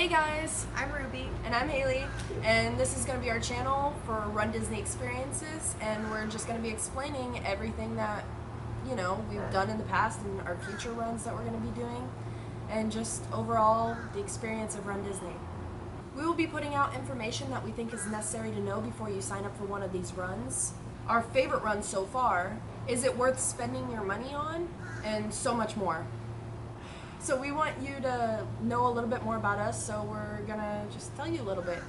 Hey guys, I'm Ruby. and I'm Haley, and this is going to be our channel for Run Disney experiences, and we're just going to be explaining everything that, we've done in the past and our future runs that we're going to be doing, and just overall the experience of Run Disney. We will be putting out information that we think is necessary to know before you sign up for one of these runs. Our favorite run so far, is it worth spending your money on, and so much more. So we want you to know a little bit more about us, so we're gonna just tell you a little bit.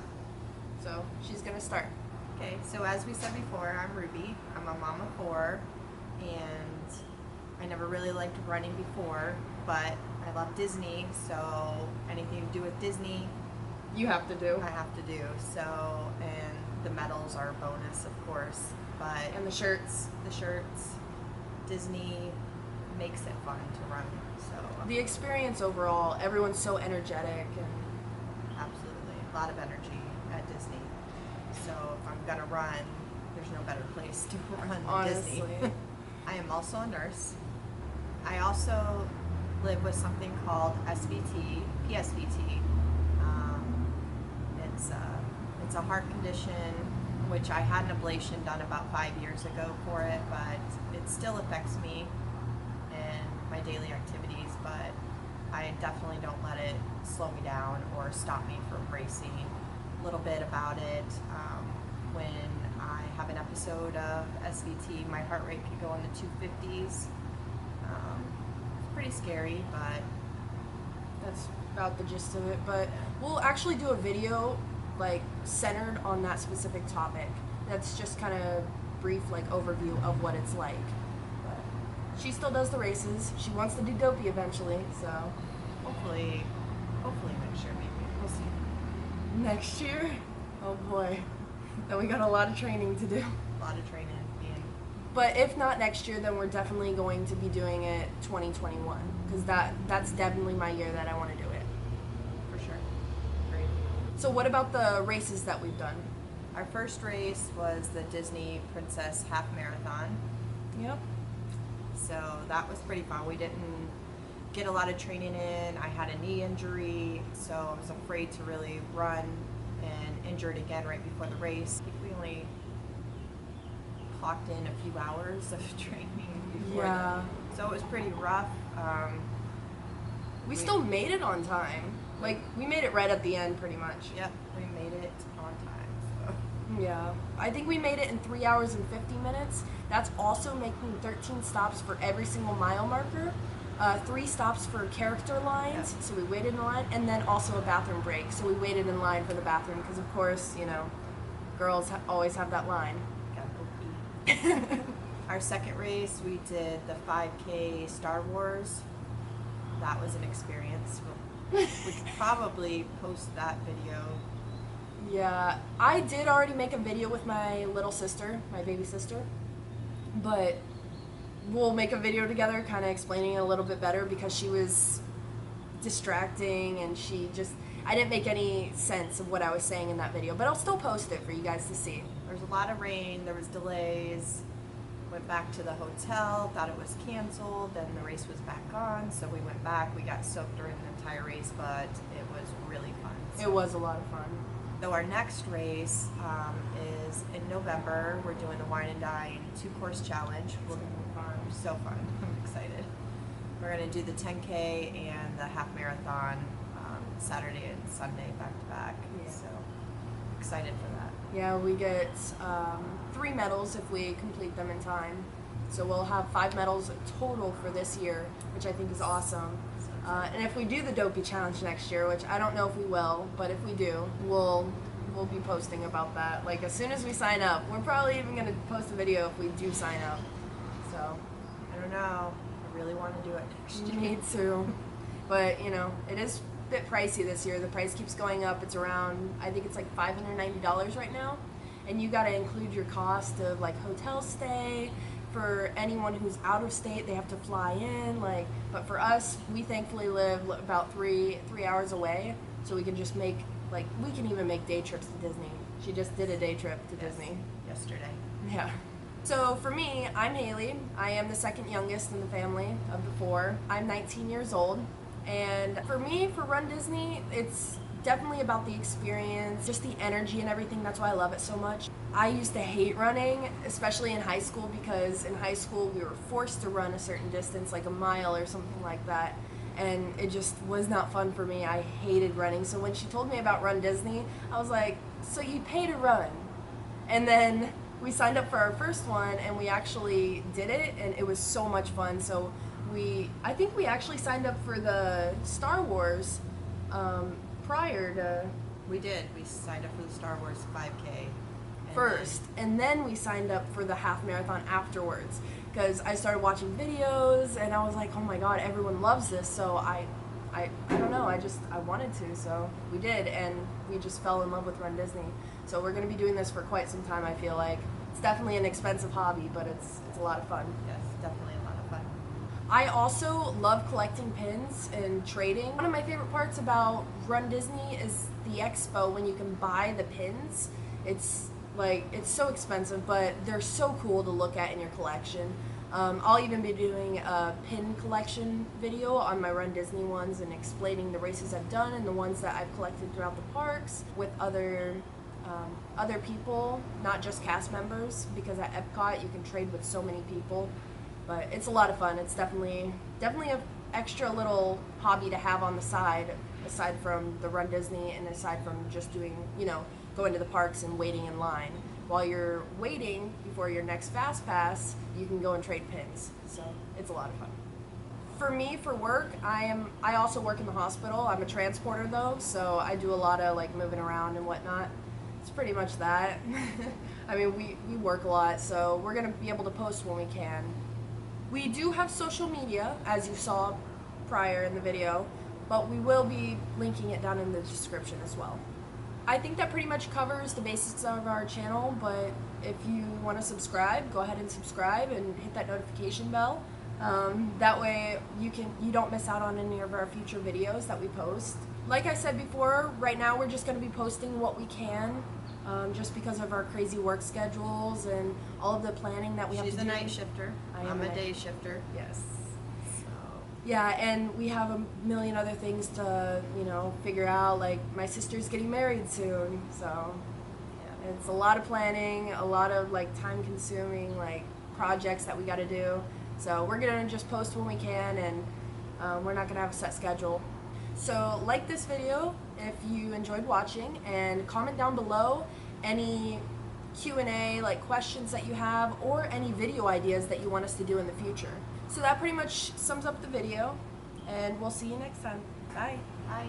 So she's gonna start. Okay, so as we said before, I'm Ruby. I'm a mom of 4, and I never really liked running before, but I love Disney, so anything to do with Disney, You have to do. I have to do. So, and the medals are a bonus, of course, but And the shirts. Disney makes it fun to run. So The experience overall, everyone's so energetic, and absolutely, a lot of energy at Disney. So if I'm gonna run, there's no better place to run than honestly. Disney. I am also a nurse. I also live with something called PSVT. It's a heart condition, which I had an ablation done about 5 years ago for it, but it still affects me and my daily activities, but I definitely don't let it slow me down or stop me from racing. A little bit about it, when I have an episode of SVT, my heart rate could go in the 250s. It's pretty scary, but That's about the gist of it. But we'll actually do a video centered on that specific topic. That's just kind of brief overview of what it's like. But she still does the races. She wants to do dopey eventually, so hopefully next year maybe. We'll see. next year, oh boy, then we got a lot of training to do. A lot of training being. But if not next year, then we're definitely going to be doing it 2021, because that's definitely my year that I want to do it. For sure. Great. So what about the races that we've done? Our first race was the Disney Princess Half Marathon. Yep. So that was pretty fun. We didn't get a lot of training in. I had a knee injury, so I was afraid to really run and injure it again right before the race. I think we only clocked in a few hours of training before Yeah. so it was pretty rough. We still made it on time. We made it right at the end, pretty much. Yep, we made it on time. So. Yeah. I think we made it in 3 hours and 50 minutes. That's also making 13 stops for every single mile marker, 3 stops for character lines, Yep. so we waited in line, and then also a bathroom break. So we waited in line for the bathroom because, of course, girls always have that line. Gotta go pee. Our second race, we did the 5K Star Wars. That was an experience. We could probably post that video. Yeah, I did already make a video with my little sister, my baby sister, but we'll make a video together kind of explaining it a little bit better because she was distracting and I didn't make any sense of what I was saying in that video, but I'll still post it for you guys to see. There was a lot of rain, there was delays. Went back to the hotel, thought it was canceled, then the race was back on, so we went back. We got soaked during the entire race, but it was really fun. It was a lot of fun. So our next race is in November. We're doing the Wine and Dine 2-course challenge. Will be so fun. I'm excited. We're going to do the 10K and the half marathon Saturday and Sunday back to back. Yeah. So excited for that. Yeah, we get 3 medals if we complete them in time. So we'll have 5 medals total for this year, which I think is awesome. And if we do the Dopey Challenge next year, which I don't know if we will, but if we do, we'll be posting about that. As soon as we sign up, we're probably even going to post a video if we do sign up. So I don't know. I really want to do it next year. me too. But it is a bit pricey this year. The price keeps going up. It's around, I think it's $590 right now, and you got to include your cost of hotel stay. For anyone who's out of state, they have to fly in. But for us, we thankfully live about 3 hours away, so we can just make we can even make day trips to Disney. She just did a day trip to Disney Yesterday. Yeah. So for me, I'm Haley. I am the second youngest in the family of the 4. I'm 19 years old, and for me, for Run Disney, it's definitely about the experience, just the energy and everything. That's why I love it so much. I used to hate running, especially in high school, because in high school we were forced to run a certain distance, like a mile or something like that, and it just was not fun for me. I hated running. So when she told me about RunDisney, I was like, so you pay to run? And then we signed up for our first one, and we actually did it, and it was so much fun. So I think we actually signed up for the Star Wars prior to. We did. We signed up for the Star Wars 5K. First, and then we signed up for the half marathon afterwards, because I started watching videos and I was like, oh my god, everyone loves this. So I don't know, I wanted to, so we did, and we just fell in love with RunDisney. So we're going to be doing this for quite some time. I feel like it's definitely an expensive hobby, but it's a lot of fun. Yes, definitely a lot of fun. I also love collecting pins and trading. One of my favorite parts about RunDisney is the expo, when you can buy the pins. It's so expensive, but they're so cool to look at in your collection. I'll even be doing a pin collection video on my RunDisney ones and explaining the races I've done and the ones that I've collected throughout the parks with other people, not just cast members, because at Epcot you can trade with so many people. But it's a lot of fun. It's definitely an extra little hobby to have on the side, aside from the RunDisney and aside from just doing, going to the parks and waiting in line. While you're waiting before your next Fast Pass, you can go and trade pins. So it's a lot of fun. For me, for work, I also work in the hospital. I'm a transporter though, so I do a lot of moving around and whatnot. It's pretty much that. I mean, we work a lot, so we're gonna be able to post when we can. We do have social media, as you saw prior in the video, but we will be linking it down in the description as well. I think that pretty much covers the basics of our channel, but if you want to subscribe, go ahead and subscribe and hit that notification bell. That way you don't miss out on any of our future videos that we post. Like I said before, right now we're just going to be posting what we can, just because of our crazy work schedules and all of the planning that we have to do. She's a night shifter. I'm a day shifter. Yes. Yeah, and we have a million other things to, figure out. Like, my sister's getting married soon, so yeah, it's a lot of planning, a lot of time consuming projects that we got to do. So we're gonna just post when we can, and we're not gonna have a set schedule. So like this video if you enjoyed watching, and comment down below any Q&A, questions that you have, or any video ideas that you want us to do in the future. So that pretty much sums up the video, and we'll see you next time. Bye. Bye.